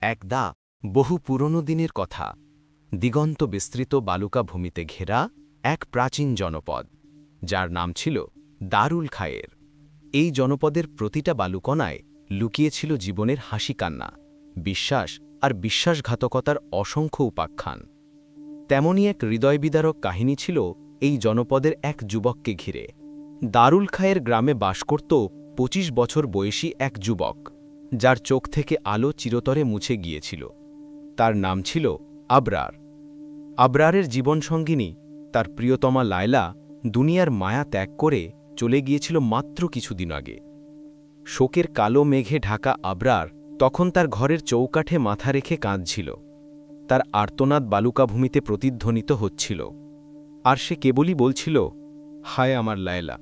একদা বহু পুরনো দিনের কথা, দিগন্ত বিস্তৃত বালুকা ভূমিতে ঘেরা এক প্রাচীন জনপদ, যার নাম ছিল দারুল খায়ের। এই জনপদের প্রতিটা বালুকণায় লুকিয়েছিল জীবনের হাসি কান্না, বিশ্বাস আর বিশ্বাসঘাতকতার অসংখ্য উপাখ্যান। তেমনই এক হৃদয়বিদারক কাহিনী ছিল এই জনপদের এক যুবককে ঘিরে। দারুল খায়ের গ্রামে বাস করত ২৫ বছর বয়সী এক যুবক, যার চোখ থেকে আলো চিরতরে মুছে গিয়েছিল। তার নাম ছিল আবরার। আবরারের জীবনসঙ্গিনী, তার প্রিয়তমা লায়লা, দুনিয়ার মায়া ত্যাগ করে চলে গিয়েছিল মাত্র কিছুদিন আগে। শোকের কালো মেঘে ঢাকা আবরার তখন তার ঘরের চৌকাঠে মাথা রেখে কাঁদছিল। তার আর্তনাদ বালুকাভূমিতে প্রতিধ্বনিত হচ্ছিল, আর সে কেবলই বলছিল, হায় আমার লায়লা,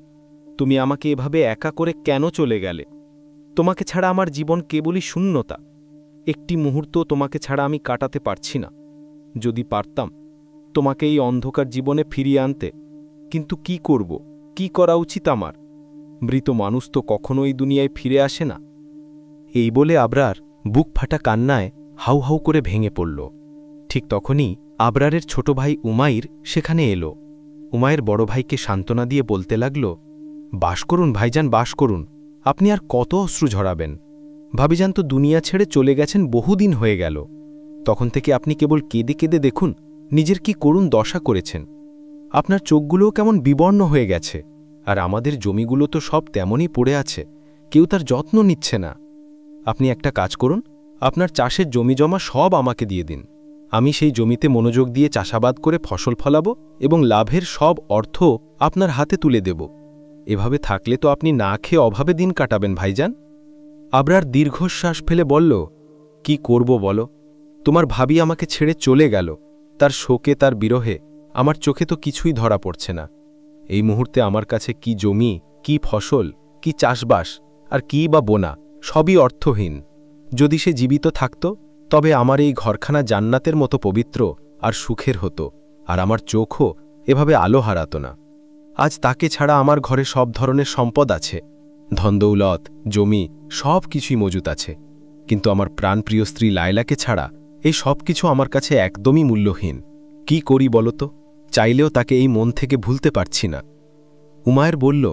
তুমি আমাকে এভাবে একা করে কেন চলে গেলে? তোমাকে ছাড়া আমার জীবন কেবলই শূন্যতা। একটি মুহূর্ত তোমাকে ছাড়া আমি কাটাতে পারছি না। যদি পারতাম তোমাকে এই অন্ধকার জীবনে ফিরিয়ে আনতে, কিন্তু কি করব, কি করা উচিত আমার? মৃত মানুষ তো কখনো এই দুনিয়ায় ফিরে আসে না। এই বলে আবরার বুক ফাটা কান্নায় হাউ হাউ করে ভেঙে পড়ল। ঠিক তখনই আবরারের ছোট ভাই উমাইর সেখানে এলো। উমাইর বড় ভাইকে সান্ত্বনা দিয়ে বলতে লাগল, বাস করুন ভাইজান, বাস করুন। আপনি আর কত অশ্রু ঝরাবেন? ভাবিজান তো দুনিয়া ছেড়ে চলে গেছেন, বহুদিন হয়ে গেল। তখন থেকে আপনি কেবল কেঁদে কেঁদে দেখুন নিজের কি করুণ দশা করেছেন। আপনার চোখগুলোও কেমন বিবর্ণ হয়ে গেছে, আর আমাদের জমিগুলো তো সব তেমনই পড়ে আছে, কেউ তার যত্ন নিচ্ছে না। আপনি একটা কাজ করুন, আপনার চাষের জমি জমা সব আমাকে দিয়ে দিন। আমি সেই জমিতে মনোযোগ দিয়ে চাষাবাদ করে ফসল ফলাবো এবং লাভের সব অর্থ আপনার হাতে তুলে দেব। এভাবে থাকলে তো আপনি না খেয়ে অভাবে দিন কাটাবেন ভাইজান। আবরার দীর্ঘশ্বাস ফেলে বলল, কি করব বলো? তোমার ভাবি আমাকে ছেড়ে চলে গেল। তার শোকে, তার বিরহে আমার চোখে তো কিছুই ধরা পড়ছে না। এই মুহূর্তে আমার কাছে কি জমি, কি ফসল, কি চাষবাস আর কি বা বোনা, সবই অর্থহীন। যদি সে জীবিত থাকত, তবে আমার এই ঘরখানা জান্নাতের মতো পবিত্র আর সুখের হতো, আর আমার চোখও এভাবে আলো হারাত না। আজ তাকে ছাড়া আমার ঘরে সব ধরনের সম্পদ আছে, ধনদৌলত, জমি সব কিছুই মজুত আছে, কিন্তু আমার প্রাণপ্রিয় স্ত্রী লায়লাকে ছাড়া এই সব কিছু আমার কাছে একদমই মূল্যহীন। কি করি বলতো? চাইলেও তাকে এই মন থেকে ভুলতে পারছি না। উমায়ের বলল,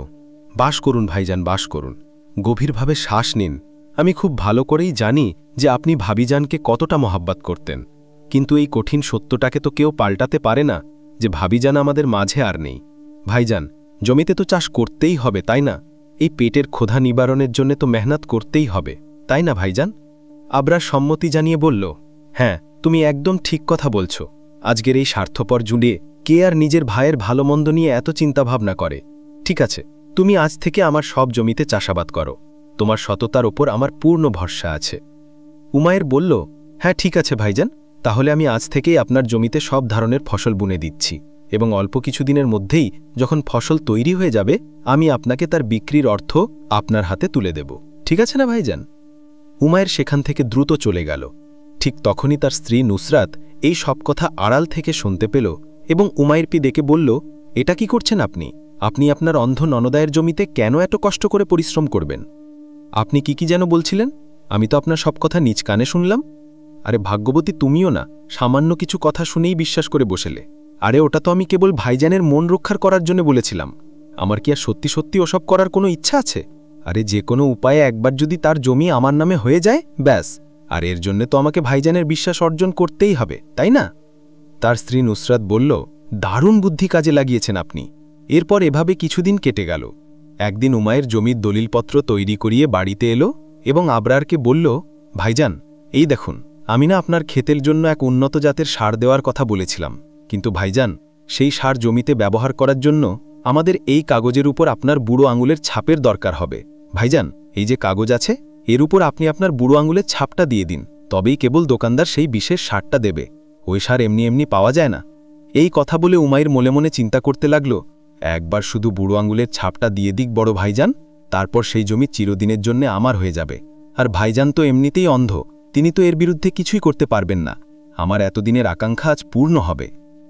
বাস করুন ভাইজান, বাস করুন। গভীরভাবে শ্বাস নিন। আমি খুব ভালো করেই জানি যে আপনি ভাবিজানকে কতটা মহাব্বত করতেন, কিন্তু এই কঠিন সত্যটাকে তো কেউ পাল্টাতে পারে না যে ভাবিজান আমাদের মাঝে আর নেই। ভাইজান, জমিতে তো চাষ করতেই হবে, তাই না? এই পেটের ক্ষুধা নিবারণের জন্য তো মেহনত করতেই হবে, তাই না ভাইজান? আবরার সম্মতি জানিয়ে বলল, হ্যাঁ, তুমি একদম ঠিক কথা বলছো। আজকের এই স্বার্থপর যুগে কে আর নিজের ভাইয়ের ভালো মন্দ নিয়ে এত চিন্তাভাবনা করে? ঠিক আছে, তুমি আজ থেকে আমার সব জমিতে চাষাবাদ করো। তোমার সততার ওপর আমার পূর্ণ ভরসা আছে। উমায়ের বলল, হ্যাঁ ঠিক আছে ভাইজান, তাহলে আমি আজ থেকেই আপনার জমিতে সব ধরনের ফসল বুনে দিচ্ছি, এবং অল্প কিছুদিনের মধ্যেই যখন ফসল তৈরি হয়ে যাবে, আমি আপনাকে তার বিক্রির অর্থ আপনার হাতে তুলে দেব। ঠিক আছে না ভাইজান? উমায়ের সেখান থেকে দ্রুত চলে গেল। ঠিক তখনই তার স্ত্রী নুসরাত এই সব কথা আড়াল থেকে শুনতে পেল এবং উমায়েরকে ডেকে বলল, এটা কি করছেন আপনি? আপনি আপনার অন্ধ ননদায়ের জমিতে কেন এত কষ্ট করে পরিশ্রম করবেন? আপনি কি যেন বলছিলেন? আমি তো আপনার সব কথা নিজ কানে শুনলাম। আরে ভাগ্যবতী তুমিও না, সামান্য কিছু কথা শুনেই বিশ্বাস করে বসেলে। আরে ওটা তো আমি কেবল ভাইজানের মন রক্ষার করার জন্য বলেছিলাম। আমার কি আর সত্যি সত্যি ওসব করার কোনো ইচ্ছা আছে? আরে যে কোনো উপায়ে একবার যদি তার জমি আমার নামে হয়ে যায়, ব্যাস। আর এর জন্য তো আমাকে ভাইজানের বিশ্বাস অর্জন করতেই হবে, তাই না? তার স্ত্রী নুসরাত বলল, দারুণ বুদ্ধি কাজে লাগিয়েছেন আপনি। এরপর এভাবে কিছুদিন কেটে গেল। একদিন উমায়ের জমির দলিলপত্র তৈরি করিয়ে বাড়িতে এলো এবং আবরারকে বলল, ভাইজান, এই দেখুন, আমি না আপনার ক্ষেতের জন্য এক উন্নত জাতের সার দেওয়ার কথা বলেছিলাম, কিন্তু ভাইজান, সেই সার জমিতে ব্যবহার করার জন্য আমাদের এই কাগজের উপর আপনার বুড়ো আঙুলের ছাপের দরকার হবে। ভাইজান, এই যে কাগজ আছে, এর উপর আপনি আপনার বুড়ো আঙুলের ছাপটা দিয়ে দিন, তবেই কেবল দোকানদার সেই বিশেষ সারটা দেবে। ওই সার এমনি এমনি পাওয়া যায় না। এই কথা বলে উমাইর মনে মনে চিন্তা করতে লাগল, একবার শুধু বুড়ো আঙুলের ছাপটা দিয়ে দিক বড় ভাইজান, তারপর সেই জমি চিরদিনের জন্য আমার হয়ে যাবে। আর ভাইজান তো এমনিতেই অন্ধ, তিনি তো এর বিরুদ্ধে কিছুই করতে পারবেন না। আমার এতদিনের আকাঙ্ক্ষা আজ পূর্ণ হবে।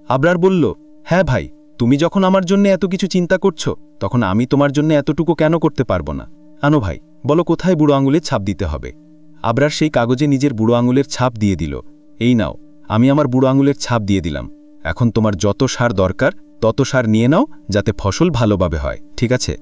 আবরার বলল, হ্যাঁ ভাই, তুমি যখন আমার জন্য এত কিছু চিন্তা করছো, তখন আমি তোমার জন্য এতটুকু কেন করতে পারবো না? আনো ভাই, বলো কোথায় বুড়ো আঙুলের ছাপ দিতে হবে। আবরার সেই কাগজে নিজের বুড়ো আঙুলের ছাপ দিয়ে দিল। এই নাও, আমি আমার বুড়ো আঙুলের ছাপ দিয়ে দিলাম। এখন তোমার যত সার দরকার তত সার নিয়ে নাও, যাতে ফসল ভালোভাবে হয়, ঠিক আছে?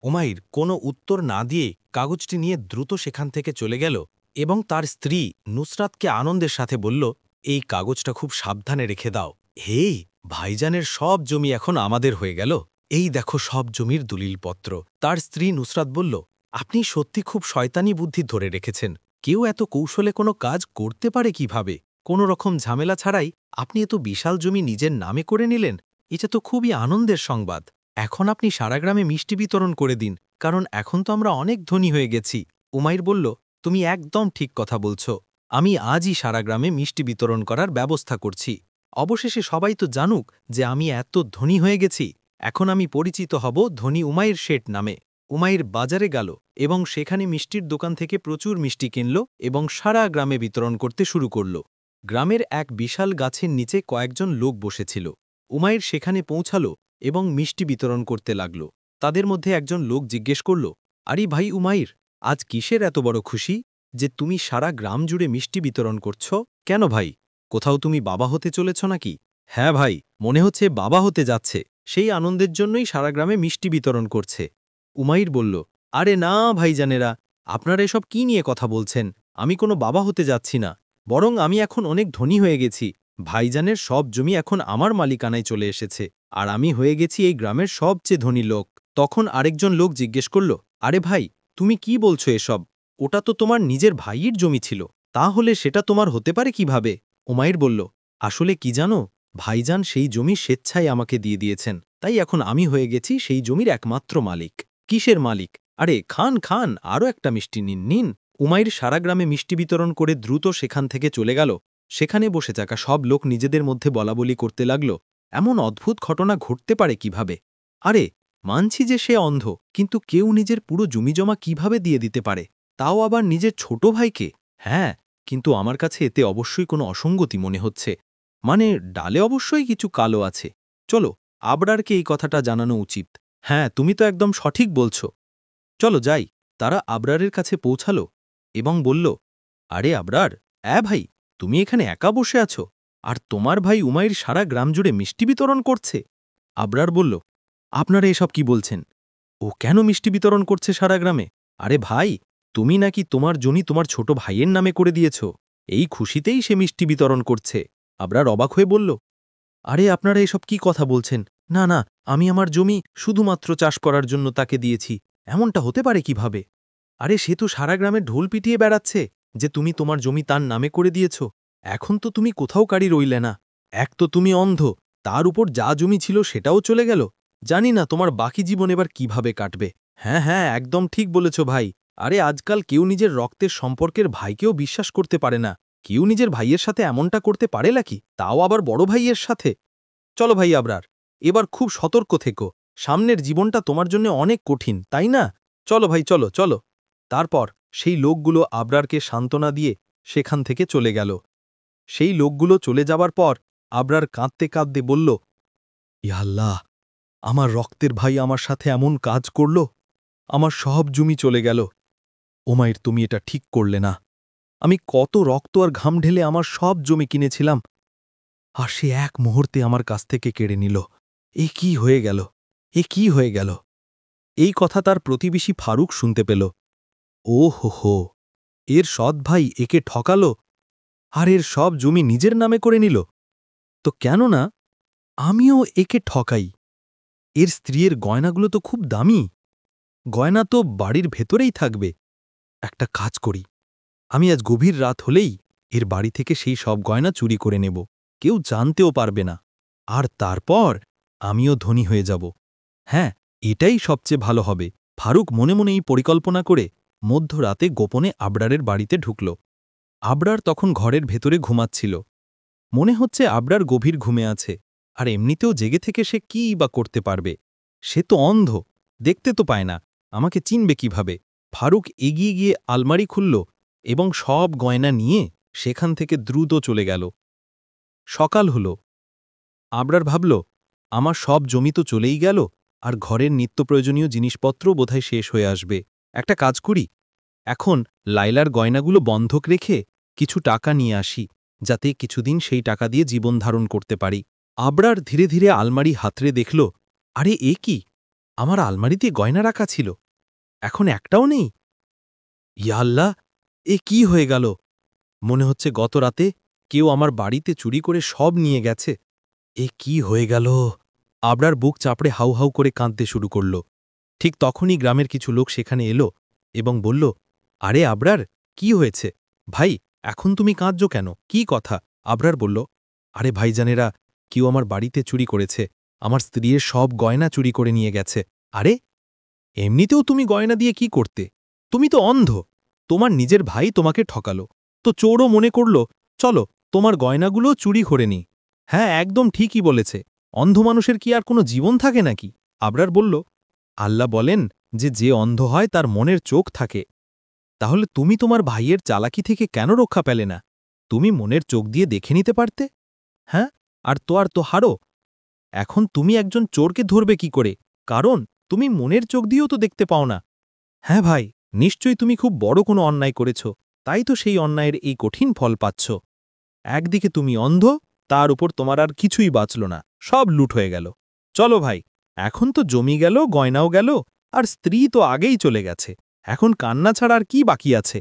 উমাইর কোনো উত্তর না দিয়ে কাগজটি নিয়ে দ্রুত সেখান থেকে চলে গেল এবং তার স্ত্রী নুসরাতকে আনন্দের সাথে বলল, এই কাগজটা খুব সাবধানে রেখে দাও। হেই, ভাইজানের সব জমি এখন আমাদের হয়ে গেল। এই দেখো সব জমির দলিলপত্র। তার স্ত্রী নুসরাত বলল, আপনি সত্যি খুব শয়তানি বুদ্ধি ধরে রেখেছেন। কেউ এত কৌশলে কোনো কাজ করতে পারে কিভাবে? কোনো রকম ঝামেলা ছাড়াই আপনি এত বিশাল জমি নিজের নামে করে নিলেন। এটা তো খুবই আনন্দের সংবাদ। এখন আপনি সারা গ্রামে মিষ্টি বিতরণ করে দিন, কারণ এখন তো আমরা অনেক ধনী হয়ে গেছি। উমাইর বলল, তুমি একদম ঠিক কথা বলছ। আমি আজই সারা গ্রামে মিষ্টি বিতরণ করার ব্যবস্থা করছি। অবশেষে সবাই তো জানুক যে আমি এত ধনী হয়ে গেছি। এখন আমি পরিচিত হব ধনী উমাইর শেঠ নামে। উমাইর বাজারে গেল এবং সেখানে মিষ্টির দোকান থেকে প্রচুর মিষ্টি কিনল এবং সারা গ্রামে বিতরণ করতে শুরু করল। গ্রামের এক বিশাল গাছের নিচে কয়েকজন লোক বসেছিল। উমাইর সেখানে পৌঁছাল এবং মিষ্টি বিতরণ করতে লাগল। তাদের মধ্যে একজন লোক জিজ্ঞেস করল, আরে ভাই উমাইর, আজ কিসের এত বড় খুশি যে তুমি সারা গ্রাম জুড়ে মিষ্টি বিতরণ করছ? কেন ভাই, কোথাও তুমি বাবা হতে চলেছ নাকি? হ্যাঁ ভাই, মনে হচ্ছে বাবা হতে যাচ্ছে, সেই আনন্দের জন্যই সারা গ্রামে মিষ্টি বিতরণ করছে। উমাইর বলল, আরে না ভাইজানেরা, আপনারা এসব কি নিয়ে কথা বলছেন? আমি কোনো বাবা হতে যাচ্ছি না, বরং আমি এখন অনেক ধনী হয়ে গেছি। ভাইজানের সব জমি এখন আমার মালিকানায় চলে এসেছে, আর আমি হয়ে গেছি এই গ্রামের সবচেয়ে ধনী লোক। তখন আরেকজন লোক জিজ্ঞেস করল, আরে ভাই, তুমি কি বলছো এসব? ওটা তো তোমার নিজের ভাইয়ের জমি ছিল, তাহলে সেটা তোমার হতে পারে কিভাবে? উমাইর বলল, আসলে কি জানো, ভাইজান সেই জমি স্বেচ্ছায় আমাকে দিয়ে দিয়েছেন, তাই এখন আমি হয়ে গেছি সেই জমির একমাত্র মালিক। কিসের মালিক? আরে খান খান, আরও একটা মিষ্টি নিন নিন। উমাইর সারা গ্রামে মিষ্টি বিতরণ করে দ্রুত সেখান থেকে চলে গেল। সেখানে বসে থাকা সব লোক নিজেদের মধ্যে বলাবলি করতে লাগল, এমন অদ্ভুত ঘটনা ঘটতে পারে কিভাবে? আরে, মানছি যে সে অন্ধ, কিন্তু কেউ নিজের পুরো জমিজমা কিভাবে দিয়ে দিতে পারে, তাও আবার নিজের ছোট ভাইকে? হ্যাঁ, কিন্তু আমার কাছে এতে অবশ্যই কোনো অসঙ্গতি মনে হচ্ছে। মানে ডালে অবশ্যই কিছু কালো আছে। চলো, আবরারকে এই কথাটা জানানো উচিত। হ্যাঁ, তুমি তো একদম সঠিক বলছ। চলো যাই। তারা আবরারের কাছে পৌঁছাল এবং বলল, আরে আবরার, ভাই, তুমি এখানে একা বসে আছো, আর তোমার ভাই উমাইর সারা গ্রাম জুড়ে মিষ্টি বিতরণ করছে? আবরার বলল, আপনারা এসব কি বলছেন? ও কেন মিষ্টি বিতরণ করছে সারা গ্রামে? আরে ভাই, তুমি নাকি তোমার জমি তোমার ছোট ভাইয়ের নামে করে দিয়েছ, এই খুশিতেই সে মিষ্টি বিতরণ করছে। আবরার অবাক হয়ে বলল, আরে আপনারা এসব কি কথা বলছেন? না না, আমি আমার জমি শুধুমাত্র চাষ করার জন্য তাকে দিয়েছি, এমনটা হতে পারে কিভাবে? আরে সে তো সারা গ্রামে ঢোল পিটিয়ে বেড়াচ্ছে যে তুমি তোমার জমি তার নামে করে দিয়েছ। এখন তো তুমি কোথাও কারি রইলে না। এক তো তুমি অন্ধ, তার উপর যা জমি ছিল সেটাও চলে গেল। জানি না তোমার বাকি জীবন এবার কিভাবে কাটবে। হ্যাঁ হ্যাঁ, একদম ঠিক বলেছ ভাই। আরে আজকাল কেউ নিজের রক্তের সম্পর্কের ভাইকেও বিশ্বাস করতে পারে না। কেউ নিজের ভাইয়ের সাথে এমনটা করতে পারে নাকি, তাও আবার বড় ভাইয়ের সাথে? চলো ভাই আবরার, এবার খুব সতর্ক থেকো। সামনের জীবনটা তোমার জন্য অনেক কঠিন, তাই না? চলো ভাই, চলো চলো। তারপর সেই লোকগুলো আবরারকে সান্ত্বনা দিয়ে সেখান থেকে চলে গেল। সেই লোকগুলো চলে যাবার পর আবরার কাঁদতে কাঁদতে বলল, ইয়া আল্লাহ, আমার রক্তের ভাই আমার সাথে এমন কাজ করল, আমার সব জমি চলে গেল। ওমাইর, তুমি এটা ঠিক করলে না। আমি কত রক্ত আর ঘাম ঢেলে আমার সব জমি কিনেছিলাম, আর সে এক মুহূর্তে আমার কাছ থেকে কেড়ে নিল। এ কি হয়ে গেল, এ কি হয়ে গেল? এই কথা তার প্রতিবেশী ফারুক শুনতে পেল। ও হো হো, এর সৎ ভাই একে ঠকাল, আর এর সব জমি নিজের নামে করে নিল। তো কেন না আমিও একে ঠকাই। এর স্ত্রীর গয়নাগুলো তো খুব দামি, গয়না তো বাড়ির ভেতরেই থাকবে। একটা কাজ করি, আমি আজ গভীর রাত হলেই এর বাড়ি থেকে সেই সব গয়না চুরি করে নেব, কেউ জানতেও পারবে না, আর তারপর আমিও ধনী হয়ে যাব। হ্যাঁ, এটাই সবচেয়ে ভালো হবে। ফারুক মনে মনেই পরিকল্পনা করে মধ্যরাতে গোপনে আবরারের বাড়িতে ঢুকল। আবরার তখন ঘরের ভেতরে ঘুমাচ্ছিল। মনে হচ্ছে আবরার গভীর ঘুমে আছে, আর এমনিতেও জেগে থেকে সে কী বা করতে পারবে? সে তো অন্ধ, দেখতে তো পায় না, আমাকে চিনবে কিভাবে? ফারুক এগিয়ে গিয়ে আলমারি খুলল এবং সব গয়না নিয়ে সেখান থেকে দ্রুত চলে গেল। সকাল হল। আবরার ভাবল, আমার সব জমি তো চলেই গেল, আর ঘরের নিত্য প্রয়োজনীয় জিনিসপত্র বোধহয় শেষ হয়ে আসবে। একটা কাজ করি, এখন লাইলার গয়নাগুলো বন্ধক রেখে কিছু টাকা নিয়ে আসি, যাতে কিছুদিন সেই টাকা দিয়ে জীবন ধারণ করতে পারি। আবরার ধীরে ধীরে আলমারি হাতড়ে দেখল, আরে এ কি, আমার আলমারিতে গয়না রাখা ছিল, এখন একটাও নেই। ইয়া আল্লাহ, এ কি হয়ে গেল? মনে হচ্ছে গত রাতে কেউ আমার বাড়িতে চুরি করে সব নিয়ে গেছে। এ কি হয়ে গেল? আবরার বুক চাপড়ে হাউ হাউ করে কাঁদতে শুরু করল। ঠিক তখনই গ্রামের কিছু লোক সেখানে এলো এবং বলল, আরে আবরার, কি হয়েছে ভাই? এখন তুমি কাঁদছো কেন? কি কথা? আবরার বলল, আরে ভাইজানেরা, কেউ আমার বাড়িতে চুরি করেছে, আমার স্ত্রীর সব গয়না চুরি করে নিয়ে গেছে। আরে, এমনিতেও তুমি গয়না দিয়ে কি করতে? তুমি তো অন্ধ। তোমার নিজের ভাই তোমাকে ঠকালো, তো চোরও মনে করল চলো তোমার গয়নাগুলো চুরি করে নি। হ্যাঁ, একদম ঠিকই বলেছে। অন্ধ মানুষের কি আর কোনো জীবন থাকে নাকি? আবরার বলল, আল্লাহ বলেন যে যে অন্ধ হয় তার মনের চোখ থাকে। তাহলে তুমি তোমার ভাইয়ের চালাকি থেকে কেন রক্ষা পেলে না? তুমি মনের চোখ দিয়ে দেখে নিতে পারতে। হ্যাঁ, আর তো হারো। এখন তুমি একজন চোরকে ধরবে কি করে? কারণ তুমি মনের চোখ দিয়েও তো দেখতে পাও না। হ্যাঁ ভাই, নিশ্চয়ই তুমি খুব বড় কোনো অন্যায় করেছ, তাই তো সেই অন্যায়ের এই কঠিন ফল পাচ্ছ। একদিকে তুমি অন্ধ, তার উপর তোমার আর কিছুই বাঁচল না, সব লুট হয়ে গেল। চলো ভাই, এখন তো জমি গেল, গয়নাও গেল, আর স্ত্রী তো আগেই চলে গেছে, এখন কান্না ছাড়া আর কি বাকি আছে?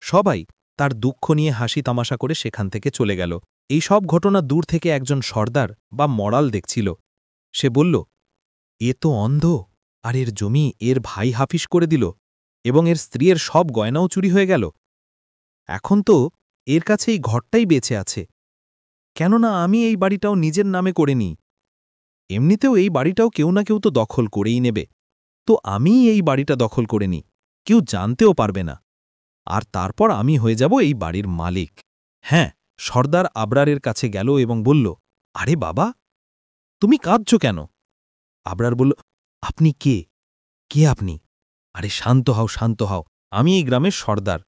সবাই তার দুঃখ নিয়ে হাসি তামাশা করে সেখান থেকে চলে গেল। এই সব ঘটনা দূর থেকে একজন সর্দার বা মরাল দেখছিল। সে বলল, এ তো অন্ধ, আর এর জমি এর ভাই হাফিস করে দিল, এবং এর স্ত্রীর সব গয়নাও চুরি হয়ে গেল। এখন তো এর কাছে এই ঘরটাই বেঁচে আছে, কেননা আমি এই বাড়িটাও নিজের নামে করে নিই। এমনিতেও এই বাড়িটাও কেউ না কেউ তো দখল করেই নেবে, তো আমিই এই বাড়িটা দখল করে নিই, কেউ জানতেও পারবে না, আর তারপর আমি হয়ে যাব এই বাড়ির মালিক। হ্যাঁ, সর্দার আবরারের কাছে গেল এবং বলল, আরে বাবা, তুমি কাঁদছ কেন? আবরার বলল, আপনি কে? কে আপনি? আরে শান্ত হও, শান্ত হও, আমি এই গ্রামের সর্দার।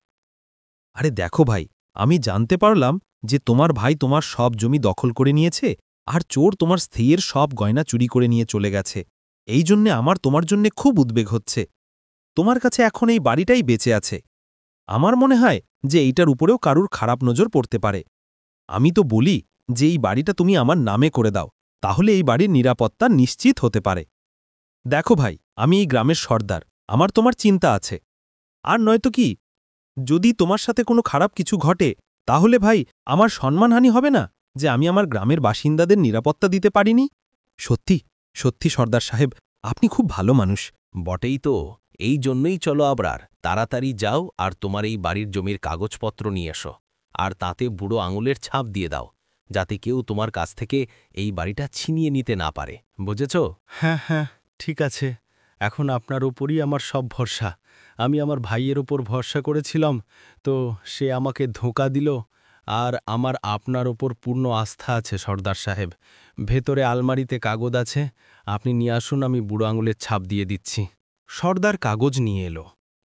আরে দেখো ভাই, আমি জানতে পারলাম যে তোমার ভাই তোমার সব জমি দখল করে নিয়েছে, আর চোর তোমার স্ত্রীর সব গয়না চুরি করে নিয়ে চলে গেছে। এই জন্যে আমার তোমার জন্যে খুব উদ্বেগ হচ্ছে। তোমার কাছে এখন এই বাড়িটাই বেঁচে আছে। আমার মনে হয় যে এইটার উপরেও কারুর খারাপ নজর পড়তে পারে। আমি তো বলি যে এই বাড়িটা তুমি আমার নামে করে দাও, তাহলে এই বাড়ির নিরাপত্তা নিশ্চিত হতে পারে। দেখো ভাই, আমি এই গ্রামের সর্দার, আমার তোমার চিন্তা আছে। আর নয়তো কি, যদি তোমার সাথে কোনো খারাপ কিছু ঘটে, তাহলে ভাই আমার সম্মানহানি হবে না যে আমি আমার গ্রামের বাসিন্দাদের নিরাপত্তা দিতে পারিনি? সত্যি সত্যি সর্দার সাহেব, আপনি খুব ভালো মানুষ। বটেই তো, এই জন্যই চলো আবরার, তাড়াতাড়ি যাও আর তোমার এই বাড়ির জমির কাগজপত্র নিয়ে এসো, আর তাতে বুড়ো আঙুলের ছাপ দিয়ে দাও, যাতে কেউ তোমার কাছ থেকে এই বাড়িটা ছিনিয়ে নিতে না পারে, বুঝেছ? হ্যাঁ হ্যাঁ, ঠিক আছে, এখন আপনার ওপরই আমার সব ভরসা। আমি আমার ভাইয়ের ওপর ভরসা করেছিলাম, তো সে আমাকে ধোঁকা দিল, আর আমার আপনার ওপর পূর্ণ আস্থা আছে সর্দার সাহেব। ভেতরে আলমারিতে কাগজ আছে, আপনি নিয়ে আসুন, আমি বুড়ো আঙুলের ছাপ দিয়ে দিচ্ছি। সর্দার কাগজ নিয়ে এলো।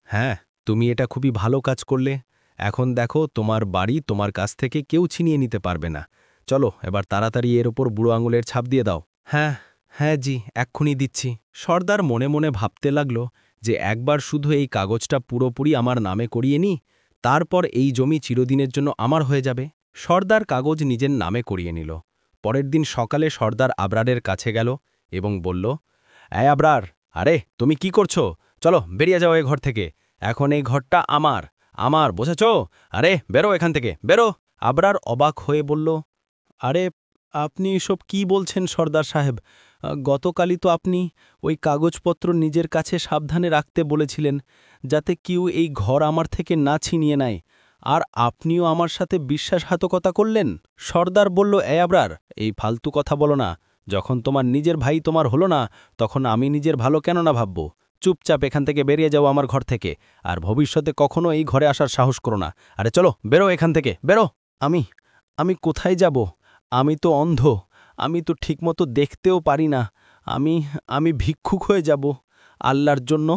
হ্যাঁ, তুমি এটা খুবই ভালো কাজ করলে। এখন দেখো, তোমার বাড়ি তোমার কাছ থেকে কেউ ছিনিয়ে নিতে পারবে না। চলো এবার তাড়াতাড়ি এর ওপর বুড়ো আঙুলের ছাপ দিয়ে দাও। হ্যাঁ হ্যাঁ জি, এক্ষুনি দিচ্ছি। সর্দার মনে মনে ভাবতে লাগল যে একবার শুধু এই কাগজটা পুরোপুরি আমার নামে করিয়ে নি, তারপর এই জমি চিরদিনের জন্য আমার হয়ে যাবে। সর্দার কাগজ নিজের নামে করিয়ে নিল। পরের দিন সকালে সর্দার আবরারের কাছে গেল এবং বলল, আবরার, আরে তুমি কি করছো? চলো বেরিয়ে যাও এই ঘর থেকে, এখন এই ঘরটা আমার, আমার, বুঝেছ? আরে বেরো এখান থেকে, বেরো। আবরার অবাক হয়ে বলল, আরে আপনি এসব কি বলছেন সর্দার সাহেব? গতকালই তো আপনি ওই কাগজপত্র নিজের কাছে সাবধানে রাখতে বলেছিলেন, যাতে কেউ এই ঘর আমার থেকে না ছিনিয়ে নেয়, আর আপনিও আমার সাথে বিশ্বাসঘাতকতা করলেন। সর্দার বলল, আবরার, এই ফালতু কথা বলো না। যখন তোমার নিজের ভাই তোমার হলো না, তখন আমি নিজের ভালো কেন না ভাবব? চুপচাপ এখান থেকে বেরিয়ে যাও আমার ঘর থেকে, আর ভবিষ্যতে কখনো এই ঘরে আসার সাহস করো না। আরে চলো বেরো এখান থেকে, বেরো। আমি কোথায় যাব? আমি তো অন্ধ, আমি তো ঠিকমতো দেখতেও পারি না। আমি ভিক্ষুক হয়ে যাব। আল্লাহর জন্য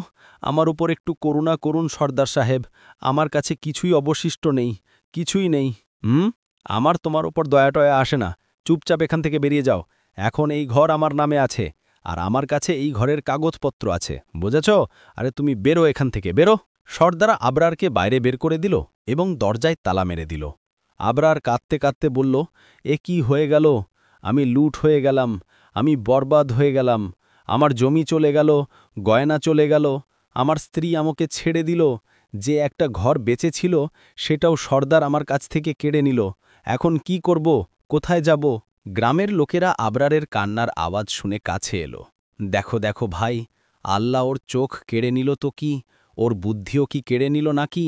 আমার উপর একটু করুণা করুন সর্দার সাহেব, আমার কাছে কিছুই অবশিষ্ট নেই, কিছুই নেই। আমার তোমার ওপর দয়া আসে না, চুপচাপ এখান থেকে বেরিয়ে যাও। এখন এই ঘর আমার নামে আছে, আর আমার কাছে এই ঘরের কাগজপত্র আছে, বুঝেছ? আরে তুমি বেরো এখান থেকে, বেরো। সর্দার আবরারকে বাইরে বের করে দিল এবং দরজায় তালা মেরে দিল। আবরার কাঁদতে কাঁদতে বলল, এ কি হয়ে গেল? আমি লুট হয়ে গেলাম, আমি বরবাদ হয়ে গেলাম, আমার জমি চলে গেল, গয়না চলে গেল, আমার স্ত্রী আমাকে ছেড়ে দিল, যে একটা ঘর বেঁচে ছিল সেটাও সর্দার আমার কাছ থেকে কেড়ে নিল। এখন কি করব, কোথায় যাব? গ্রামের লোকেরা আবরারের কান্নার আওয়াজ শুনে কাছে এলো। দেখো দেখো ভাই, আল্লাহ ওর চোখ কেড়ে নিল তো কি, ওর বুদ্ধিও কি কেড়ে নিল নাকি?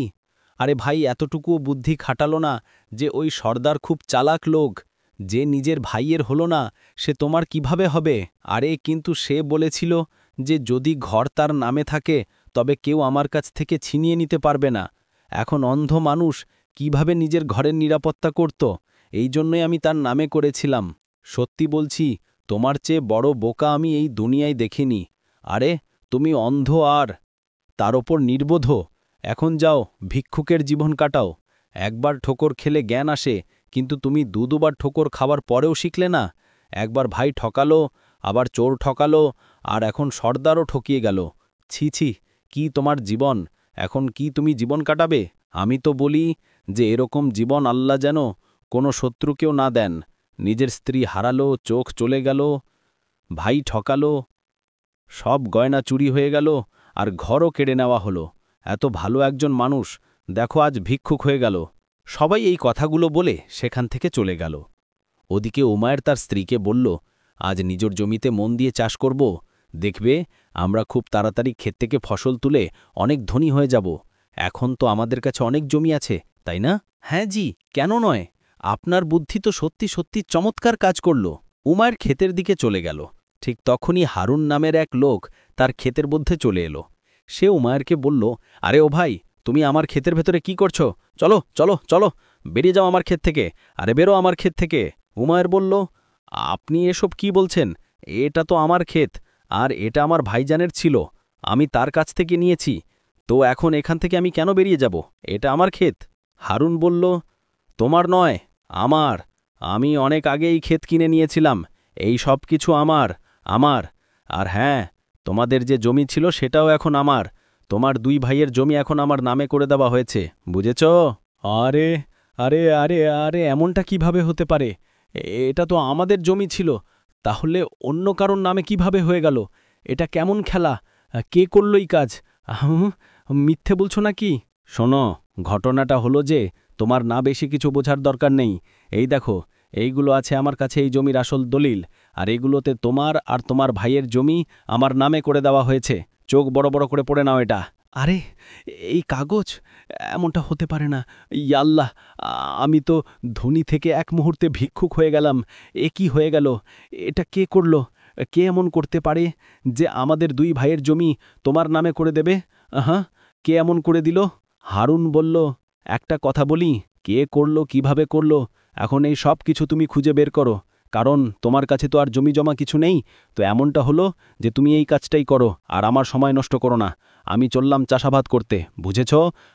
আরে ভাই, এতটুকুও বুদ্ধি খাটালো না যে ওই সর্দার খুব চালাক লোক, যে নিজের ভাইয়ের হলো না সে তোমার কিভাবে হবে? আরে কিন্তু সে বলেছিল যে যদি ঘর তার নামে থাকে তবে কেউ আমার কাছ থেকে ছিনিয়ে নিতে পারবে না। এখন অন্ধ মানুষ কিভাবে নিজের ঘরের নিরাপত্তা করত? এই জন্যই আমি তার নামে করেছিলাম। সত্যি বলছি, তোমার চেয়ে বড় বোকা আমি এই দুনিয়ায় দেখিনি। আরে তুমি অন্ধ আর তার ওপর নির্বোধ। এখন যাও, ভিক্ষুকের জীবন কাটাও। একবার ঠোকর খেলে জ্ঞান আসে, কিন্তু তুমি দুবার ঠোকর খাওয়ার পরেও শিখলে না। একবার ভাই ঠকালো, আবার চোর ঠকালো, আর এখন সর্দারও ঠকিয়ে গেল। ছি ছি, কি তোমার জীবন! এখন কি তুমি জীবন কাটাবে? আমি তো বলি যে এরকম জীবন আল্লাহ যেন কোনো শত্রুকেও না দেন। নিজের স্ত্রী হারালো, চোখ চলে গেল, ভাই ঠকালো, সব গয়না চুরি হয়ে গেল, আর ঘরও কেড়ে নেওয়া হলো। এত ভালো একজন মানুষ দেখো আজ ভিক্ষুক হয়ে গেল। সবাই এই কথাগুলো বলে সেখান থেকে চলে গেল। ওদিকে উমায়ের তার স্ত্রীকে বলল, আজ নিজের জমিতে মন দিয়ে চাষ করব, দেখবে আমরা খুব তাড়াতাড়ি ক্ষেত থেকে ফসল তুলে অনেক ধনী হয়ে যাব। এখন তো আমাদের কাছে অনেক জমি আছে, তাই না? হ্যাঁ জি, কেন নয়? আপনার বুদ্ধি তো সত্যি সত্যি চমৎকার কাজ করল। উমায়ের ক্ষেতের দিকে চলে গেল। ঠিক তখনই হারুন নামের এক লোক তার ক্ষেতের মধ্যে চলে এলো। সে উমায়েরকে বলল, আরে ও ভাই, তুমি আমার ক্ষেতের ভেতরে কি করছো? চলো চলো চলো, বেরিয়ে যাও আমার ক্ষেত থেকে, আরে বেরো আমার ক্ষেত থেকে। উমায়ের বলল, আপনি এসব কি বলছেন? এটা তো আমার ক্ষেত, আর এটা আমার ভাইজানের ছিল, আমি তার কাছ থেকে নিয়েছি, তো এখন এখান থেকে আমি কেন বেরিয়ে যাব? এটা আমার ক্ষেত। হারুন বলল, তোমার নয়, আমার। আমি অনেক আগেই ক্ষেত কিনে নিয়েছিলাম, এই সব কিছু আমার আমার। আর হ্যাঁ, তোমাদের যে জমি ছিল সেটাও এখন আমার। তোমার দুই ভাইয়ের জমি এখন আমার নামে করে দেওয়া হয়েছে, বুঝেছ? আরে আরে আরে আরে এমনটা কিভাবে হতে পারে? এটা তো আমাদের জমি ছিল, তাহলে অন্য কারোর নামে কিভাবে হয়ে গেল? এটা কেমন খেলা? কে করল এই কাজ? মিথ্যে বলছো নাকি? শোনো, ঘটনাটা হলো যে তোমার না বেশি কিছু বোঝার দরকার নেই। এই দেখো, এইগুলো আছে আমার কাছে এই জমির আসল দলিল, আর এগুলোতে তোমার আর তোমার ভাইয়ের জমি আমার নামে করে দেওয়া হয়েছে। চোখ বড় বড় করে পড়ে নাও এটা। আরে এই কাগজ, এমনটা হতে পারে না। ইয়াল্লাহ, আমি তো ধনী থেকে এক মুহূর্তে ভিক্ষুক হয়ে গেলাম। এ কি হয়ে গেল? এটা কে করল? কে এমন করতে পারে যে আমাদের দুই ভাইয়ের জমি তোমার নামে করে দেবে? হ্যাঁ, কে এমন করে দিল? হারুন বলল, একটা কথা বলি, কে করল, কিভাবে করল, এখন এই সব কিছু তুমি খুঁজে বের করো, কারণ তোমার কাছে তো আর জমি জমা কিছু নেই। তো এমনটা হলো যে তুমি এই কাজটাই করো, আর আমার সময় নষ্ট করো না। আমি চললাম চাষাবাদ করতে, বুঝেছ?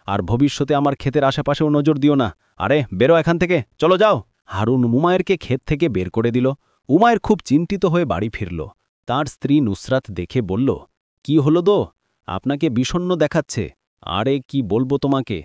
আর ভবিষ্যতে আমার ক্ষেতের আশেপাশেও নজর দিও না। আরে বেরো এখান থেকে, চলো যাও। হারুন উমায়েরকে ক্ষেত থেকে বের করে দিল। উমায়ের খুব চিন্তিত হয়ে বাড়ি ফিরল। তার স্ত্রী নুসরাত দেখে বলল, কি হলো দো? আপনাকে বিষণ্ণ দেখাচ্ছে। আরে কি বলবো তোমাকে,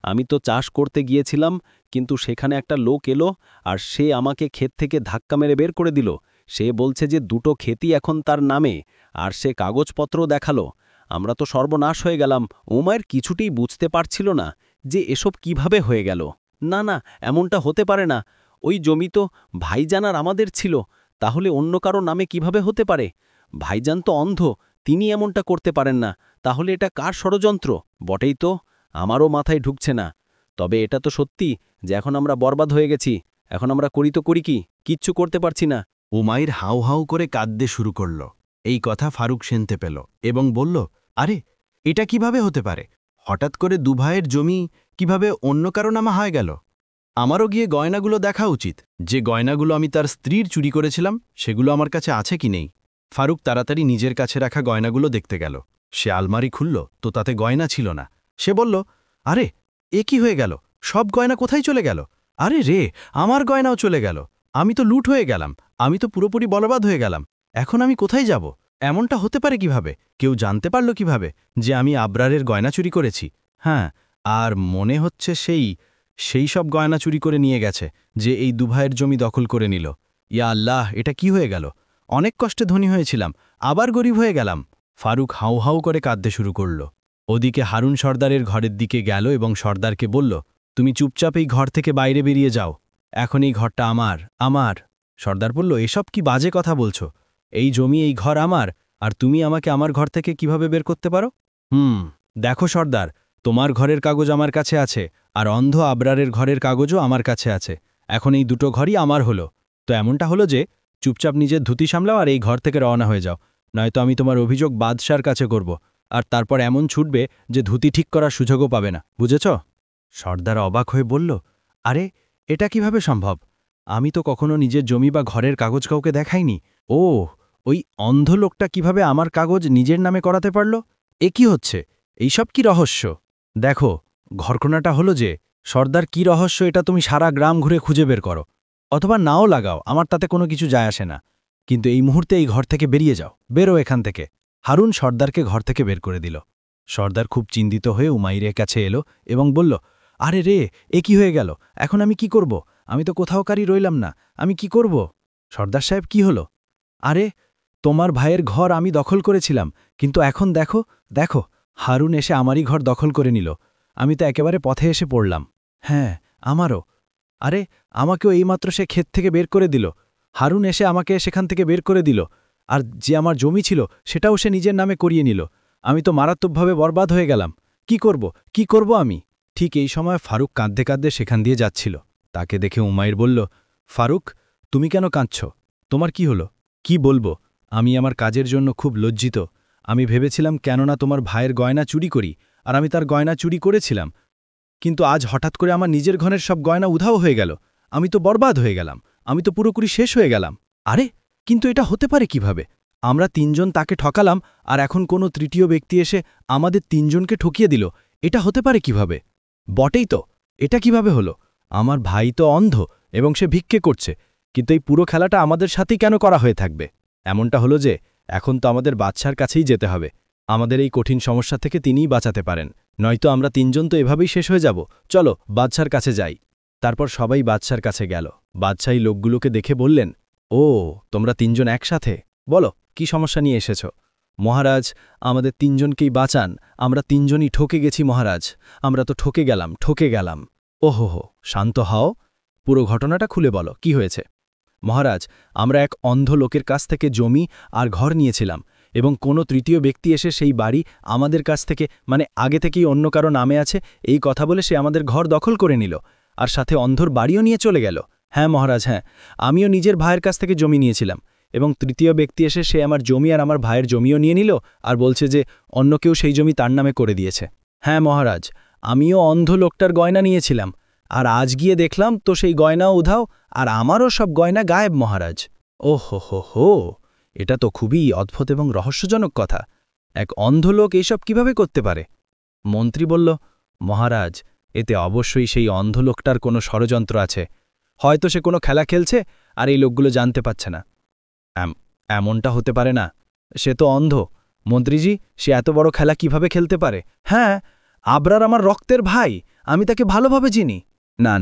আমি তো চাষ করতে গিয়েছিলাম, কিন্তু সেখানে একটা লোক এলো, আর সে আমাকে ক্ষেত থেকে ধাক্কা মেরে বের করে দিল। সে বলছে যে দুটো ক্ষেতই এখন তার নামে, আর সে কাগজপত্র দেখালো। আমরা তো সর্বনাশ হয়ে গেলাম। উমায়ের কিছুতেই বুঝতে পারছিল না যে এসব কিভাবে হয়ে গেল। না না, এমনটা হতে পারে না। ওই জমি তো ভাইজান আর আমাদের ছিল, তাহলে অন্য কারো নামে কিভাবে হতে পারে? ভাইজান তো অন্ধ, তিনি এমনটা করতে পারেন না। তাহলে এটা কার ষড়যন্ত্র? বটেই তো, আমারও মাথায় ঢুকছে না। তবে এটা তো সত্যি যে এখন আমরা বরবাদ হয়ে গেছি। এখন আমরা করি তো করি কি, কিচ্ছু করতে পারছি না। উমাইর হাউ হাউ করে কাঁদতে শুরু করল। এই কথা ফারুক শুনতে পেল এবং বলল, আরে এটা কিভাবে হতে পারে? হঠাৎ করে দুভাইয়ের জমি কিভাবে অন্য কারো নামে হয়ে গেল? আমারও গিয়ে গয়নাগুলো দেখা উচিত। যে গয়নাগুলো আমি তার স্ত্রীর চুরি করেছিলাম সেগুলো আমার কাছে আছে কি নেই। ফারুক তাড়াতাড়ি নিজের কাছে রাখা গয়নাগুলো দেখতে গেল। সে আলমারি খুলল তো তাতে গয়না ছিল না। সে বলল, আরে এ কি হয়ে গেল? সব গয়না কোথায় চলে গেল? আরে রে, আমার গয়নাও চলে গেল। আমি তো লুট হয়ে গেলাম, আমি তো পুরোপুরি বরবাদ হয়ে গেলাম। এখন আমি কোথায় যাব? এমনটা হতে পারে কিভাবে? কেউ জানতে পারল কিভাবে যে আমি আবরারের গয়না চুরি করেছি? হ্যাঁ, আর মনে হচ্ছে সেই সব গয়না চুরি করে নিয়ে গেছে, যে এই দুভাইয়ের জমি দখল করে নিল। ইয়া আল্লাহ, এটা কি হয়ে গেল? অনেক কষ্টে ধনী হয়েছিলাম, আবার গরিব হয়ে গেলাম। ফারুক হাউ হাউ করে কাঁদতে শুরু করল। ওদিকে হারুন সর্দারের ঘরের দিকে গেল এবং সর্দারকে বলল, তুমি চুপচাপ এই ঘর থেকে বাইরে বেরিয়ে যাও, এখন এই ঘরটা আমার। সর্দার বলল, এসব কি বাজে কথা বলছো? এই জমি, এই ঘর আমার, আর তুমি আমাকে আমার ঘর থেকে কিভাবে বের করতে পারো? দেখো সর্দার, তোমার ঘরের কাগজ আমার কাছে আছে, আর অন্ধ আবরারের ঘরের কাগজও আমার কাছে আছে। এখন এই দুটো ঘরই আমার হলো। তো এমনটা হলো যে চুপচাপ নিজের ধুতি সামলাও আর এই ঘর থেকে রওনা হয়ে যাও, নয়তো আমি তোমার অভিযোগ বাদশার কাছে করব, আর তারপর এমন ছুটবে যে ধুতি ঠিক করার সুযোগও পাবে না, বুঝেছ? সর্দার অবাক হয়ে বলল, আরে, এটা কিভাবে সম্ভব? আমি তো কখনো নিজের জমি বা ঘরের কাগজ কাউকে দেখাইনি। ও, ওই অন্ধ লোকটা কিভাবে আমার কাগজ নিজের নামে করাতে পারল? এ কি হচ্ছে? এইসব কি রহস্য? দেখো, ঘটনাটা হলো যে সর্দার কি রহস্য এটা তুমি সারা গ্রাম ঘুরে খুঁজে বের করো, অথবা নাও লাগাও, আমার তাতে কোনো কিছু যায় আসে না। কিন্তু এই মুহূর্তে এই ঘর থেকে বেরিয়ে যাও, বেরো এখান থেকে। হারুন সর্দারকে ঘর থেকে বের করে দিল। সর্দার খুব চিন্তিত হয়ে উমাইরের কাছে এলো এবং বলল, আরে রে, এ কি হয়ে গেল? এখন আমি কি করব? আমি তো কোথাও কারি রইলাম না, আমি কি করব? সর্দার সাহেব, কি হলো? আরে, তোমার ভাইয়ের ঘর আমি দখল করেছিলাম, কিন্তু এখন দেখো, হারুন এসে আমারই ঘর দখল করে নিল। আমি তো একেবারে পথে এসে পড়লাম। হ্যাঁ, আমারও। আরে, আমাকেও এইমাত্র সে ক্ষেত থেকে বের করে দিল। হারুন এসে আমাকে সেখান থেকে বের করে দিল, আর যে আমার জমি ছিল সেটাও সে নিজের নামে করিয়ে নিল। আমি তো মারাত্মকভাবে বরবাদ হয়ে গেলাম। কি করব আমি? ঠিক এই সময় ফারুক কাঁদতে কাঁদতে সেখান দিয়ে যাচ্ছিল। তাকে দেখে উমাইর বলল, ফারুক, তুমি কেন কাঁদছ? তোমার কি হলো? কি বলবো, আমি আমার কাজের জন্য খুব লজ্জিত। আমি ভেবেছিলাম কেননা তোমার ভাইয়ের গয়না চুরি করি, আর আমি তার গয়না চুরি করেছিলাম, কিন্তু আজ হঠাৎ করে আমার নিজের ঘরের সব গয়না উধাও হয়ে গেল। আমি তো বরবাদ হয়ে গেলাম, আমি তো পুরোপুরি শেষ হয়ে গেলাম। আরে, কিন্তু এটা হতে পারে কিভাবে? আমরা তিনজন তাকে ঠকালাম, আর এখন কোনো তৃতীয় ব্যক্তি এসে আমাদের তিনজনকে ঠকিয়ে দিল। এটা হতে পারে কিভাবে? বটেই তো, এটা কিভাবে হলো? আমার ভাই তো অন্ধ এবং সে ভিক্ষে করছে, কিন্তু এই পুরো খেলাটা আমাদের সাথেই কেন করা হয়ে থাকবে? এমনটা হলো যে এখন তো আমাদের বাদশার কাছেই যেতে হবে। আমাদের এই কঠিন সমস্যা থেকে তিনিই বাঁচাতে পারেন, নয়তো আমরা তিনজন তো এভাবেই শেষ হয়ে যাব। চলো বাদশার কাছে যাই। তারপর সবাই বাদশার কাছে গেল। বাদশাহ এই লোকগুলোকে দেখে বললেন, ও, তোমরা তিনজন একসাথে? বলো, কি সমস্যা নিয়ে এসেছ? মহারাজ, আমাদের তিনজনকেই বাঁচান, আমরা তিনজনই ঠকে গেছি মহারাজ, আমরা তো ঠকে গেলাম। ওহো, শান্ত হও, পুরো ঘটনাটা খুলে বলো, কি হয়েছে? মহারাজ, আমরা এক অন্ধ লোকের কাছ থেকে জমি আর ঘর নিয়েছিলাম, এবং কোনো তৃতীয় ব্যক্তি এসে সেই বাড়ি আমাদের কাছ থেকে, মানে আগে থেকেই অন্য কারো নামে আছে এই কথা বলে সে আমাদের ঘর দখল করে নিল, আর সাথে অন্ধর বাড়িও নিয়ে চলে গেল। হ্যাঁ মহারাজ, হ্যাঁ, আমিও নিজের ভাইয়ের কাছ থেকে জমি নিয়েছিলাম, এবং তৃতীয় ব্যক্তি এসে সে আমার জমি আর আমার ভাইয়ের জমিও নিয়ে নিল, আর বলছে যে অন্য কেউ সেই জমি তার নামে করে দিয়েছে। হ্যাঁ মহারাজ, আমিও অন্ধ লোকটার গয়না নিয়েছিলাম, আর আজ গিয়ে দেখলাম তো সেই গয়নাও উধাও, আর আমারও সব গয়না গায়েব মহারাজ। হো, এটা তো খুবই অদ্ভুত এবং রহস্যজনক কথা। এক অন্ধ লোক এইসব কিভাবে করতে পারে? মন্ত্রী বলল, মহারাজ, এতে অবশ্যই সেই অন্ধ লোকটার কোনো ষড়যন্ত্র আছে। হয়তো সে কোনো খেলা খেলছে আর এই লোকগুলো জানতে পারছে না। এমনটা হতে পারে না, সে তো অন্ধ। মন্ত্রীজি, সে এত বড় খেলা কিভাবে খেলতে পারে? হ্যাঁ, আবরার আমার রক্তের ভাই, আমি তাকে ভালোভাবে চিনি। না,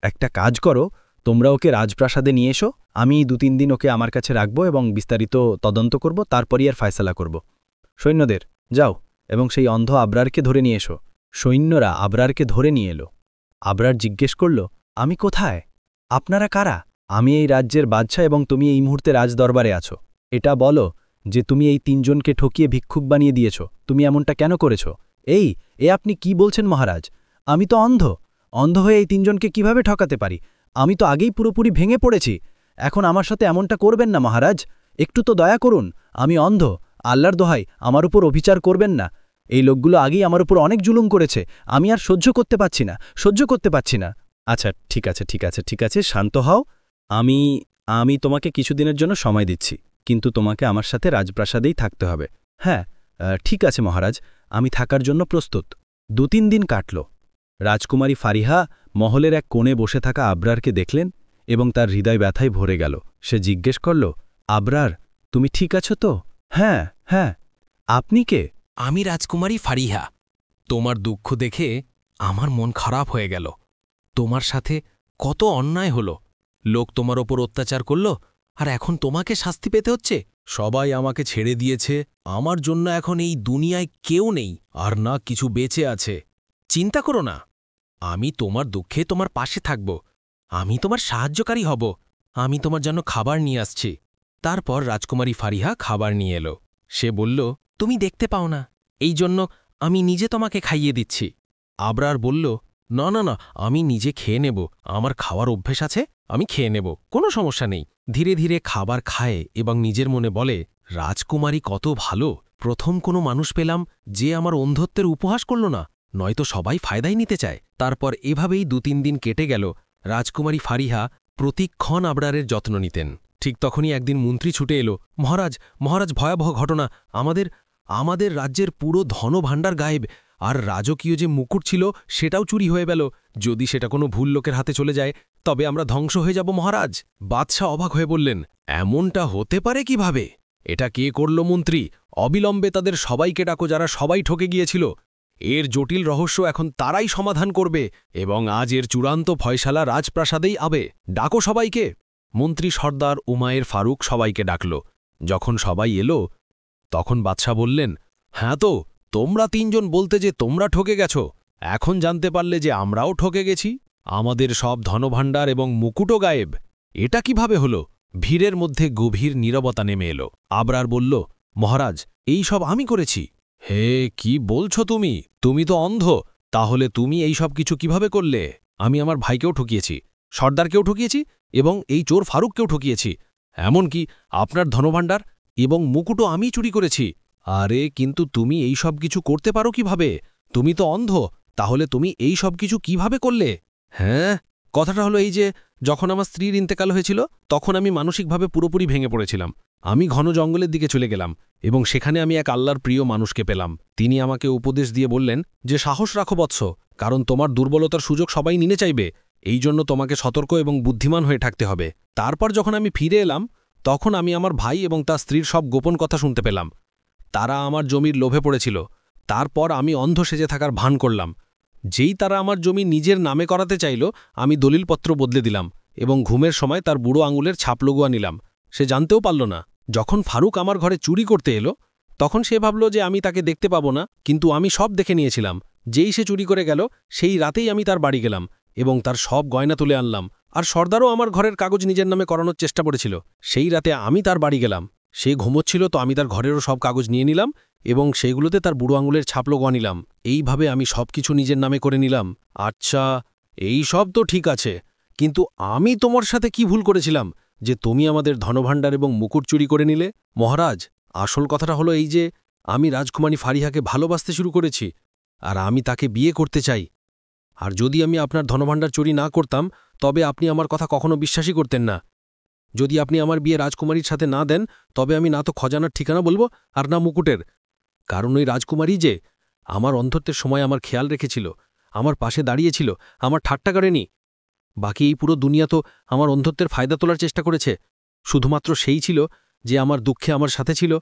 একটা কাজ করো, তোমরা ওকে রাজপ্রাসাদে নিয়ে এসো, আমি 2-3 দিন ওকে আমার কাছে রাখব এবং বিস্তারিত তদন্ত করব, তারপরই আর ফয়সালা করব। সৈন্যদের যাও এবং সেই অন্ধ আবরারকে ধরে নিয়ে এসো। সৈন্যরা আবরারকে ধরে নিয়ে এলো। আবরার জিজ্ঞেস করল, আমি কোথায়? আপনারা কারা? আমি এই রাজ্যের বাদশা এবং তুমি এই মুহূর্তে রাজদরবারে আছো। এটা বলো যে তুমি এই তিনজনকে ঠকিয়ে ভিক্ষুক বানিয়ে দিয়েছ, তুমি এমনটা কেন করেছ? এ আপনি কি বলছেন মহারাজ? আমি তো অন্ধ হয়ে এই তিনজনকে কিভাবে ঠকাতে পারি? আমি তো আগেই পুরোপুরি ভেঙে পড়েছি। এখন আমার সাথে এমনটা করবেন না মহারাজ, একটু তো দয়া করুন। আমি অন্ধ, আল্লাহর দোহাই আমার উপর অবিচার করবেন না। এই লোকগুলো আগেই আমার উপর অনেক জুলুম করেছে, আমি আর সহ্য করতে পারছি না। আচ্ছা, ঠিক আছে, শান্ত হও। আমি তোমাকে কিছুদিনের জন্য সময় দিচ্ছি, কিন্তু তোমাকে আমার সাথে রাজপ্রাসাদেই থাকতে হবে। হ্যাঁ, ঠিক আছে মহারাজ, আমি থাকার জন্য প্রস্তুত। 2-3 দিন কাটল। রাজকুমারী ফারিহা মহলের এক কোণে বসে থাকা আবরারকে দেখলেন এবং তার হৃদয় ব্যথায় ভরে গেল। সে জিজ্ঞেস করল, আবরার, তুমি ঠিক আছো তো? হ্যাঁ হ্যাঁ, আপনি কে? আমি রাজকুমারী ফারিহা। তোমার দুঃখ দেখে আমার মন খারাপ হয়ে গেল। তোমার সাথে কত অন্যায় হলো। লোক তোমার ওপর অত্যাচার করল, আর এখন তোমাকে শাস্তি পেতে হচ্ছে। সবাই আমাকে ছেড়ে দিয়েছে, আমার জন্য এখন এই দুনিয়ায় কেউ নেই, আর না কিছু বেঁচে আছে। চিন্তা করো না, আমি তোমার দুঃখে তোমার পাশে থাকব। আমি তোমার সাহায্যকারী হব। আমি তোমার জন্য খাবার নিয়ে আসছি। তারপর রাজকুমারী ফারিহা খাবার নিয়ে এলো। সে বলল, তুমি দেখতে পাও না, এই জন্য আমি নিজে তোমাকে খাইয়ে দিচ্ছি। আবরার বলল, না না না, আমি নিজে খেয়ে নেব, আমার খাওয়ার অভ্যেস আছে, আমি খেয়ে নেব, কোনো সমস্যা নেই। ধীরে ধীরে খাবার খায় এবং নিজের মনে বলে, রাজকুমারী কত ভালো, প্রথম কোনো মানুষ পেলাম যে আমার অন্ধত্বের উপহাস করল না, নয়তো সবাই ফায়দাই নিতে চায়। তারপর এভাবেই ২-৩ দিন কেটে গেল। রাজকুমারী ফারিহা প্রতিক্ষণ আবরারের যত্ন নিতেন। ঠিক তখনই একদিন মন্ত্রী ছুটে এলো, মহারাজ মহারাজ, ভয়াবহ ঘটনা, আমাদের রাজ্যের পুরো ধনভাণ্ডার গায়েব, আর রাজকীয় যে মুকুট ছিল সেটাও চুরি হয়ে গেল। যদি সেটা কোনো ভুল লোকের হাতে চলে যায় তবে আমরা ধ্বংস হয়ে যাব মহারাজ। বাদশাহ অবাক হয়ে বললেন, এমনটা হতে পারে কিভাবে? এটা কে করল মন্ত্রী? অবিলম্বে তাদের সবাইকে ডাকো যারা সবাই ঠকে গিয়েছিল। এর জটিল রহস্য এখন তারাই সমাধান করবে, এবং আজ এর চূড়ান্ত ফয়সালা রাজপ্রাসাদেই আবে। ডাকো সবাইকে। মন্ত্রী সর্দার উমায়ের ফারুক সবাইকে ডাকল। যখন সবাই এলো তখন বাদশাহ বললেন, হ্যাঁ তো, তোমরা ৩ জন বলতে যে তোমরা ঠকে গেছ, এখন জানতে পারলে যে আমরাও ঠকে গেছি। আমাদের সব ধনভাণ্ডার এবং মুকুটও গায়েব। এটা কিভাবে হলো? ভিড়ের মধ্যে গভীর নীরবতা নেমে এলো। আবরার বলল, মহারাজ, এই সব আমি করেছি। হে, কি বলছো তুমি? তুমি তো অন্ধ, তাহলে তুমি এই সব কিছু কিভাবে করলে? আমি আমার ভাইকেও ঠকিয়েছি, সর্দারকেও ঠকিয়েছি, এবং এই চোর ফারুককেও ঠকিয়েছি। এমনকি আপনার ধনভাণ্ডার এবং মুকুটও আমি চুরি করেছি। আরে, কিন্তু তুমি এই সব কিছু করতে পারো কিভাবে? তুমি তো অন্ধ, তাহলে তুমি এই সব কিছু কিভাবে করলে? হ্যাঁ, কথাটা হলো এই যে, যখন আমার স্ত্রীর ইন্তেকাল হয়েছিল তখন আমি মানসিকভাবে পুরোপুরি ভেঙে পড়েছিলাম। আমি ঘন জঙ্গলের দিকে চলে গেলাম এবং সেখানে আমি এক আল্লাহর প্রিয় মানুষকে পেলাম। তিনি আমাকে উপদেশ দিয়ে বললেন যে, সাহস রাখো বৎস, কারণ তোমার দুর্বলতার সুযোগ সবাই নিতে চাইবে, এই জন্য তোমাকে সতর্ক এবং বুদ্ধিমান হয়ে থাকতে হবে। তারপর যখন আমি ফিরে এলাম তখন আমি আমার ভাই এবং তার স্ত্রীর সব গোপন কথা শুনতে পেলাম। তারা আমার জমির লোভে পড়েছিল। তারপর আমি অন্ধ সেজে থাকার ভান করলাম। যেই তারা আমার জমি নিজের নামে করাতে চাইল, আমি দলিলপত্র বদলে দিলাম এবং ঘুমের সময় তার বুড়ো আঙুলের ছাপ লগোয়া নিলাম। সে জানতেও পারল না। যখন ফারুক আমার ঘরে চুরি করতে এলো তখন সে ভাবল যে আমি তাকে দেখতে পাবো না, কিন্তু আমি সব দেখে নিয়েছিলাম। যেই সে চুরি করে গেল সেই রাতেই আমি তার বাড়ি গেলাম এবং তার সব গয়না তুলে আনলাম। আর সর্দারও আমার ঘরের কাগজ নিজের নামে করানোর চেষ্টা করেছিল। সেই রাতে আমি তার বাড়ি গেলাম। সে ঘুমোচ্ছিল, তো আমি তার ঘরেরও সব কাগজ নিয়ে নিলাম এবং সেইগুলোতে তার বুড়ো আঙুলের ছাপ লগোয়া নিলাম। এইভাবে আমি সব কিছু নিজের নামে করে নিলাম। আচ্ছা, এই সব তো ঠিক আছে, কিন্তু আমি তোমার সাথে কি ভুল করেছিলাম যে তুমি আমাদের ধনভাণ্ডার এবং মুকুট চুরি করে নিলে? মহারাজ, আসল কথাটা হলো এই যে, আমি রাজকুমারী ফারিহাকে ভালোবাসতে শুরু করেছি, আর আমি তাকে বিয়ে করতে চাই। আর যদি আমি আপনার ধনভাণ্ডার চুরি না করতাম তবে আপনি আমার কথা কখনো বিশ্বাসই করতেন না। যদি আপনি আমার বিয়ে রাজকুমারীর সাথে না দেন তবে আমি না তো খজানার ঠিকানা বলবো আর না মুকুটের। কারণ ওই রাজকুমারী যে আমার অন্ধত্বের সময় আমার খেয়াল রেখেছিল, আমার পাশে দাঁড়িয়েছিল, আমার ঠাট্টা করেনি। বাকি এই পুরো দুনিয়া তো আমার অন্ধত্বের ফায়দা তোলার চেষ্টা করেছে। শুধুমাত্র সেই ছিল যে আমার দুঃখে আমার সাথে ছিল,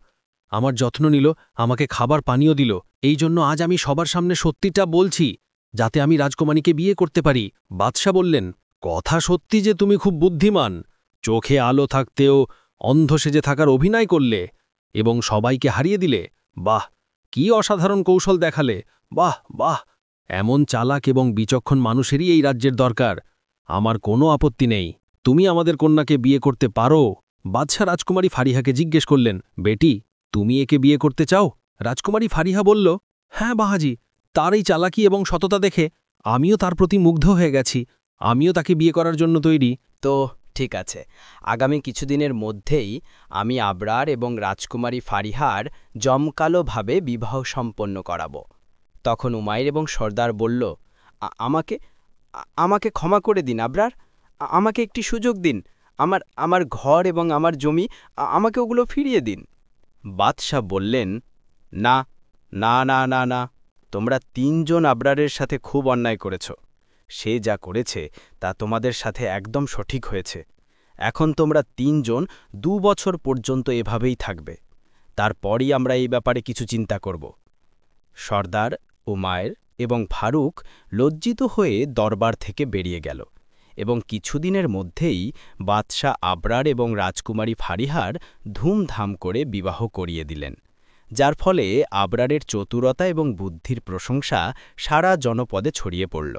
আমার যত্ন নিল, আমাকে খাবার পানীয় দিল। এই জন্য আজ আমি সবার সামনে সত্যিটা বলছি, যাতে আমি রাজকুমারীকে বিয়ে করতে পারি। বাদশাহ বললেন, কথা সত্যি যে তুমি খুব বুদ্ধিমান। চোখে আলো থাকতেও অন্ধ সেজে থাকার অভিনয় করলে এবং সবাইকে হারিয়ে দিলে। বাহ, কি অসাধারণ কৌশল দেখালে! বাহ বাহ, এমন চালাক এবং বিচক্ষণ মানুষেরই এই রাজ্যের দরকার। আমার কোনো আপত্তি নেই, তুমি আমাদের কন্যাকে বিয়ে করতে পারো। বাদশাহ রাজকুমারী ফারিহাকে জিজ্ঞেস করলেন, বেটি, তুমি একে বিয়ে করতে চাও? রাজকুমারী ফারিহা বলল, হ্যাঁ বাহাজি, তার এই চালাকি এবং সততা দেখে আমিও তার প্রতি মুগ্ধ হয়ে গেছি। আমিও তাকে বিয়ে করার জন্য তৈরি। তো ঠিক আছে, আগামী কিছুদিনের মধ্যেই আমি আবরার এবং রাজকুমারী ফারিহার জমকালোভাবে বিবাহ সম্পন্ন করাব। তখন উমাইর এবং সর্দার বলল, আমাকে আমাকে ক্ষমা করে দিন আবরার, আমাকে একটি সুযোগ দিন, আমার ঘর এবং আমার জমি, আমাকে ওগুলো ফিরিয়ে দিন। বাদশাহ বললেন, না না না না না, তোমরা ৩ জন আবরারের সাথে খুব অন্যায় করেছ। সে যা করেছে তা তোমাদের সাথে একদম সঠিক হয়েছে। এখন তোমরা ৩ জন ২ বছর পর্যন্ত এভাবেই থাকবে। তারপরই আমরা এই ব্যাপারে কিছু চিন্তা করব। সর্দার, উমায়ের এবং ফারুক লজ্জিত হয়ে দরবার থেকে বেরিয়ে গেল এবং কিছুদিনের মধ্যেই বাদশাহ আবরার এবং রাজকুমারী ফারিহার ধুমধাম করে বিবাহ করিয়ে দিলেন, যার ফলে আবরারের চতুরতা এবং বুদ্ধির প্রশংসা সারা জনপদে ছড়িয়ে পড়ল।